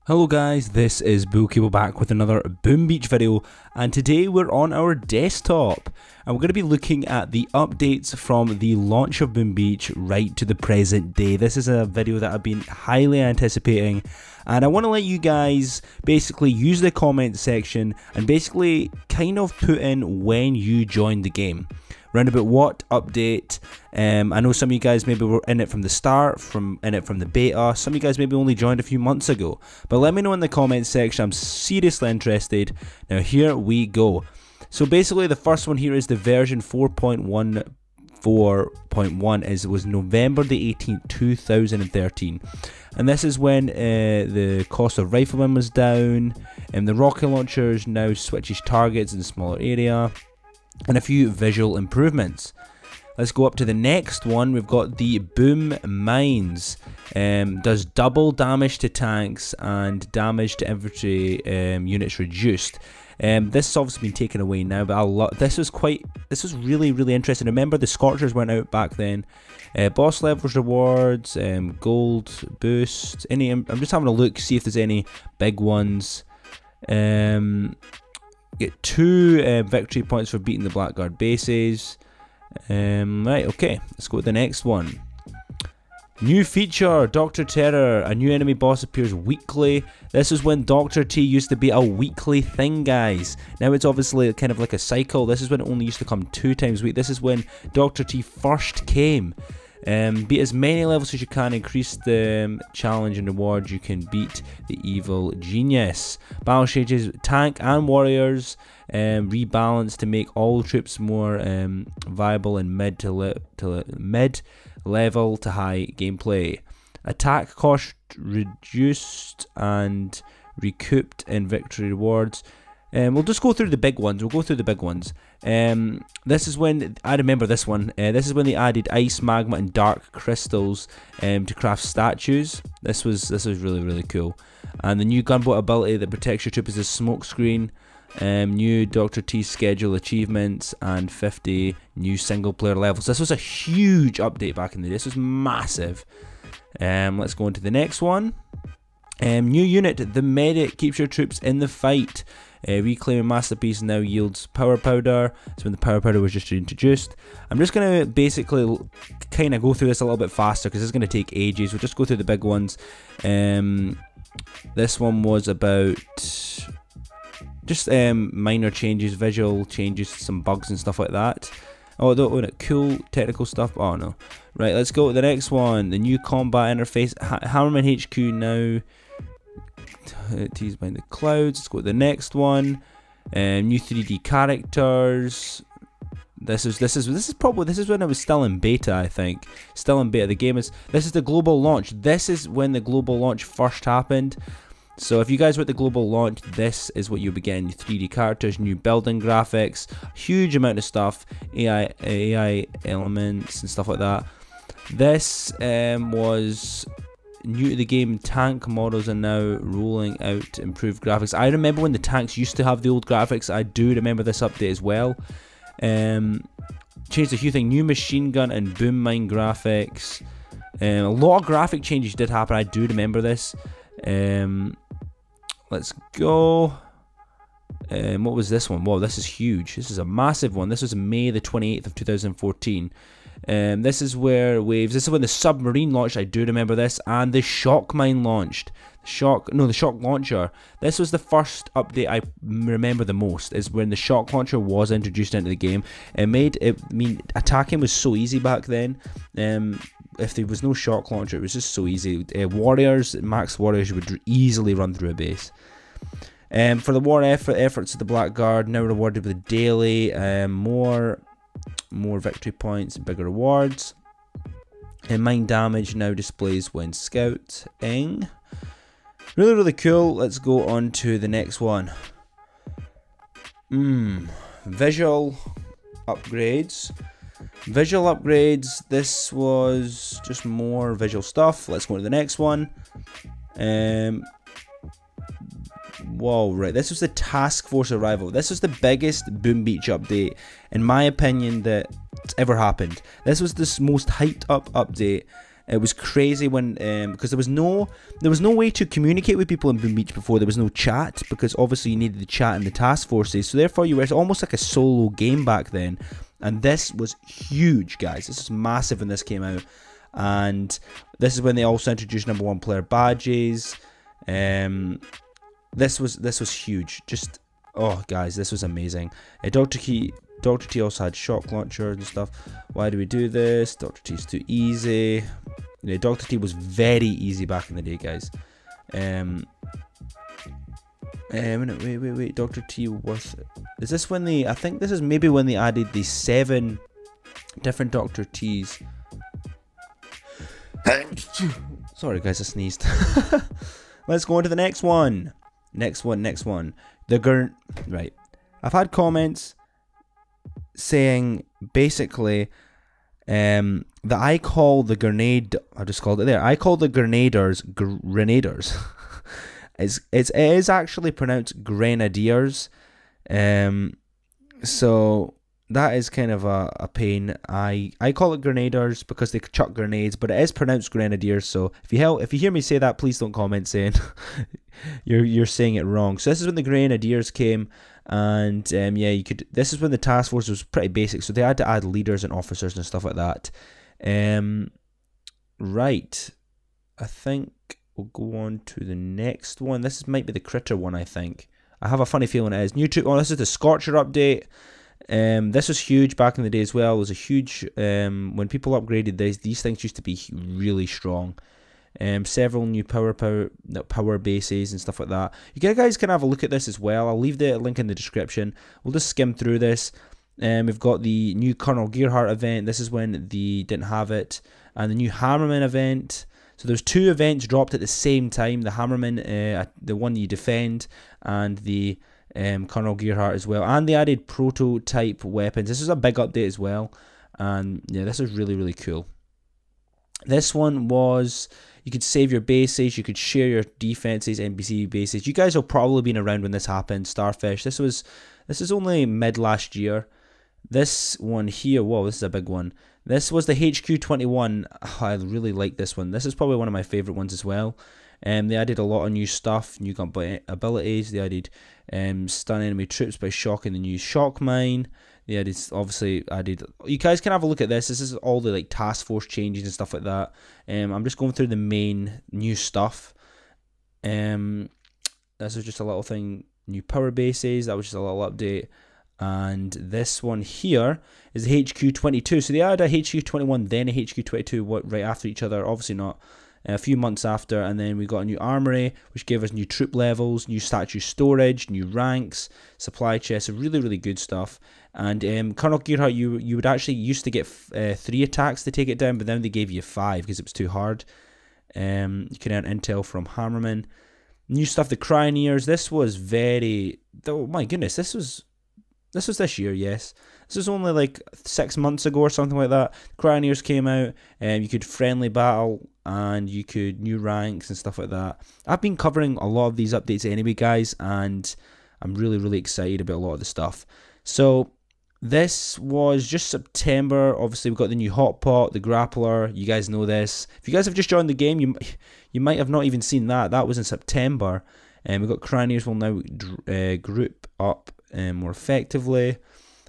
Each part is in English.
Hello guys, this is Bullcable back with another Boom Beach video, and today we're on our desktop and we're going to be looking at the updates from the launch of Boom Beach right to the present day. This is a video that I've been highly anticipating, and I want to let you guys basically use the comment section and basically kind of put in when you joined the game. Round about what update. I know some of you guys maybe were in it from the start, in it from the beta. Some of you guys maybe only joined a few months ago. But let me know in the comments section. I'm seriously interested. Now here we go. So basically the first one here is the version 4.14.1 was November the 18th, 2013. And this is when the cost of rifleman was down, and the rocket launchers now switches targets in a smaller area, and a few visual improvements. Let's go up to the next one. We've got the Boom Mines. Does double damage to tanks and damage to infantry units reduced. This has obviously been taken away now, but this was really interesting. Remember, the Scorchers went out back then. Boss levels rewards, gold boost. I'm just having a look, see if there's any big ones. Get 2 victory points for beating the Blackguard bases. Right, okay, let's go to the next one. New feature, Dr. Terror. A new enemy boss appears weekly. This is when Dr. T used to be a weekly thing, guys. Now it's obviously kind of like a cycle. This is when it only used to come 2 times a week. This is when Dr. T first came. Beat as many levels as you can, increase the challenge and reward. You can beat the evil genius. Battle stages, tank and warriors rebalance to make all troops more viable in mid level to high gameplay. Attack cost reduced and recouped in victory rewards. We'll just go through the big ones. This is when, I remember this one, this is when they added ice, magma and dark crystals to craft statues. This was really cool. And the new gunboat ability that protects your troop is a smoke screen. New Dr. T schedule achievements and 50 new single player levels. This was a huge update back in the day. This was massive. Let's go on to the next one. New unit, the medic, keeps your troops in the fight. Reclaiming Masterpiece now yields power powder. That's when the power powder was just introduced. I'm just going to basically kind of go through this a little bit faster because it's going to take ages. We'll just go through the big ones. This one was about just minor changes, visual changes, some bugs and stuff like that. Oh, cool technical stuff. Oh no. Right, let's go to the next one. The new combat interface. Hammerman HQ now teased by the clouds. Let's go to the next one. New 3D characters. This is when it was still in beta, I think. Still in beta. This is the global launch. This is when the global launch first happened. So if you guys were at the global launch, this is what you'll be getting: 3D characters, new building graphics, huge amount of stuff, AI elements and stuff like that. This was new to the game. Tank models are now rolling out improved graphics. I remember when the tanks used to have the old graphics. I do remember this update as well. Changed a few things. New machine gun and boom mine graphics. A lot of graphic changes did happen. I do remember this. Let's go. What was this one? Whoa, this is huge. This is a massive one. This was May the 28th of 2014. This is where waves. This is when the submarine launched. I do remember this, and the shock mine launched. The shock launcher. This was the first update I remember the most. Is when the shock launcher was introduced into the game. Attacking was so easy back then. If there was no shock launcher, it was just so easy. Max warriors would easily run through a base. For the war efforts of the Blackguard, now rewarded with daily more victory points and bigger rewards. And mine damage now displays when scouting. Really cool. Let's go on to the next one. Visual upgrades. This was just more visual stuff. Let's go to the next one. Whoa, right, this was the task force arrival. This was the biggest Boom Beach update, in my opinion, that's ever happened. This was the most hyped up update. It was crazy when because there was no way to communicate with people in Boom Beach before. There was no chat, because obviously you needed the chat in the task forces, so therefore you were almost like a solo game back then. And this was huge, guys. This was massive when this came out, and this is when they also introduced #1 player badges. This was huge. Just, oh guys, this was amazing. Dr. T also had shock launchers and stuff. Why do we do this? Dr. T's too easy. Yeah, Dr. T was very easy back in the day, guys. Wait. Dr. T was... Is this when they... I think this is maybe when they added the 7 different Dr. T's. Sorry, guys, I sneezed. Let's go on to the next one. Next one. Right. I've had comments saying basically that I call the grenade... I just called it there. I call the grenaders grenaders. It is actually pronounced grenadiers. So that is kind of a pain. I call it grenaders because they chuck grenades, but it is pronounced grenadiers. So if you hear me say that, please don't comment saying you're saying it wrong. So this is when the grenadiers came, and yeah, you could. This is when the task force was pretty basic, so they had to add leaders and officers and stuff like that. Right, I think we'll go on to the next one. This might be the critter one, I think. I have a funny feeling it is. This is the Scorcher update. This was huge back in the day as well. It was a huge... when people upgraded these things used to be really strong. Several new power bases and stuff like that. You guys can have a look at this as well. I'll leave the link in the description. We'll just skim through this. We've got the new Colonel Gearhart event. This is when they didn't have it. And the new Hammerman event. So there's 2 events dropped at the same time. The Hammerman, the one you defend, and the Colonel Gearhart as well. And they added prototype weapons. This is a big update as well. And yeah, this is really, really cool. This one was, you could save your bases, you could share your defenses, NPC bases. You guys have probably been around when this happened, Starfish. This is only mid last year. This one here, whoa, this is a big one. This was the HQ-21. Oh, I really like this one. This is probably one of my favourite ones as well. They added a lot of new stuff, new abilities. They added stun enemy troops by shocking the new shock mine. They obviously added... You guys can have a look at this. This is all the like task force changes and stuff like that. I'm just going through the main new stuff. This was just a little thing. New power bases. That was just a little update. And this one here is the HQ-22. So they had a HQ-21, then a HQ-22 right after each other. Obviously not. A few months after. And then we got a new armory, which gave us new troop levels, new statue storage, new ranks, supply chests. Really, really good stuff. And Colonel Gearhart, you would actually used to get 3 attacks to take it down, but then they gave you 5 because it was too hard. You can earn intel from Hammerman. New stuff, the Cryoneers. This was very... Oh my goodness, this was this year, yes. This was only like 6 months ago or something like that. The Cryoneers came out, and you could friendly battle, and you could new ranks and stuff like that. I've been covering a lot of these updates anyway, guys, and I'm really, really excited about a lot of the stuff. So this was just September. Obviously, we've got the new Hot Pot, the Grappler. You guys know this. If you guys have just joined the game, you might have not even seen that. That was in September. And we've got Cryoneers will now group up more effectively.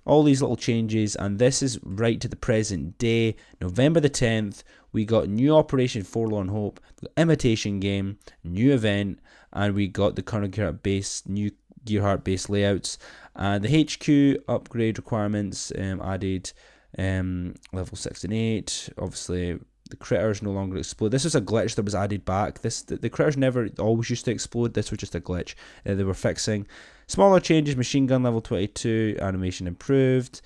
All these little changes, and this is right to the present day, November the 10th. We got new Operation Forlorn Hope, Imitation Game, new event, and we got the Colonel Gearhart base, new Gearhart base layouts, and the HQ upgrade requirements added level 6 and 8. Obviously, the critters no longer explode. This is a glitch that was added back. The critters never always used to explode. This was just a glitch they were fixing. Smaller changes, machine gun level 22, animation improved.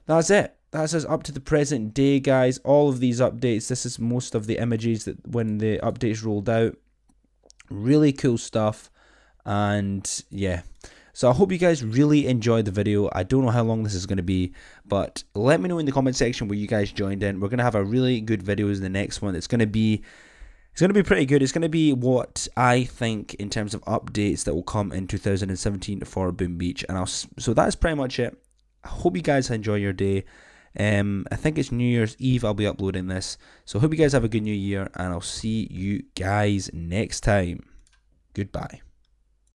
That's it. That's us up to the present day, guys. All of these updates, this is most of the images that when the updates rolled out. Really cool stuff. And yeah, so I hope you guys really enjoyed the video. I don't know how long this is going to be, but let me know in the comment section where you guys joined in. We're going to have a really good video in the next one. It's going to be pretty good. It's going to be what I think in terms of updates that will come in 2017 for Boom Beach. And so that's pretty much it. I hope you guys enjoy your day. I think it's New Year's Eve I'll be uploading this. So hope you guys have a good new year, and I'll see you guys next time. Goodbye.